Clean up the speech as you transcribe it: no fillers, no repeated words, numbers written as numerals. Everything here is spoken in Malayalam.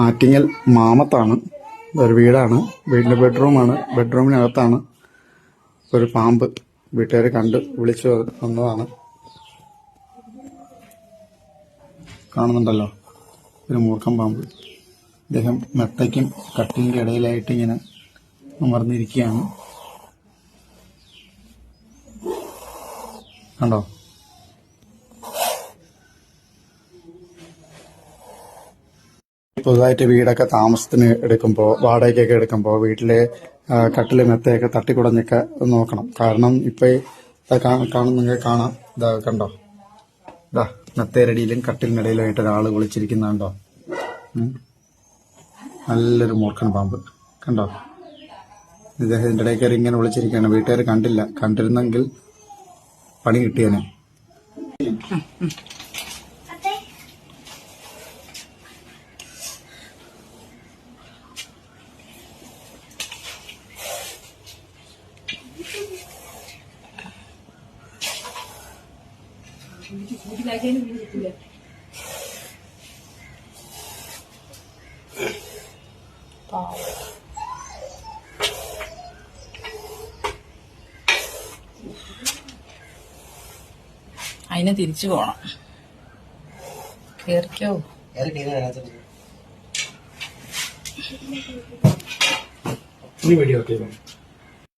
ആറ്റിങ്ങൽ മാമത്താണ്. ഒരു വീടാണ്, വീടിൻ്റെ ബെഡ്റൂമാണ്. ബെഡ്റൂമിനകത്താണ് ഒരു പാമ്പ്. വീട്ടുകാർ കണ്ട് വിളിച്ചു വന്നതാണ്. കാണുന്നുണ്ടല്ലോ, ഒരു മൂർഖൻ പാമ്പ്. അദ്ദേഹം മെത്തയ്ക്കും കട്ടിലിൻ്റെ ഇടയിലായിട്ട് ഇങ്ങനെ അമർന്നിരിക്കുകയാണ്. കണ്ടോ? പുതുതായിട്ട് വീടൊക്കെ താമസത്തിന് എടുക്കുമ്പോൾ, വാടകയ്ക്കൊക്കെ എടുക്കുമ്പോൾ വീട്ടിലെ കട്ടില് മെത്തയൊക്കെ തട്ടിക്കുടഞ്ഞൊക്കെ നോക്കണം. കാരണം ഇപ്പം നിങ്ങൾക്ക് കാണാം, ഇതാ കണ്ടോ, ഇതാ മെത്തയരടിയിലും കട്ടിലിനിടയിലുമായിട്ട് ഒരാൾ വിളിച്ചിരിക്കുന്നുണ്ടോ? നല്ലൊരു മൂർഖൻ പാമ്പ് കണ്ടോ? ഇദ്ദേഹത്തിൻ്റെ ഇടയിൽ കയറി ഇങ്ങനെ വിളിച്ചിരിക്കുകയാണ്. വീട്ടുകാർ കണ്ടില്ല, കണ്ടിരുന്നെങ്കിൽ പണി കിട്ടിയേനെ. അതിനെ തിരിച്ചു പോണം. കേറിക്കോ. വീഡിയോ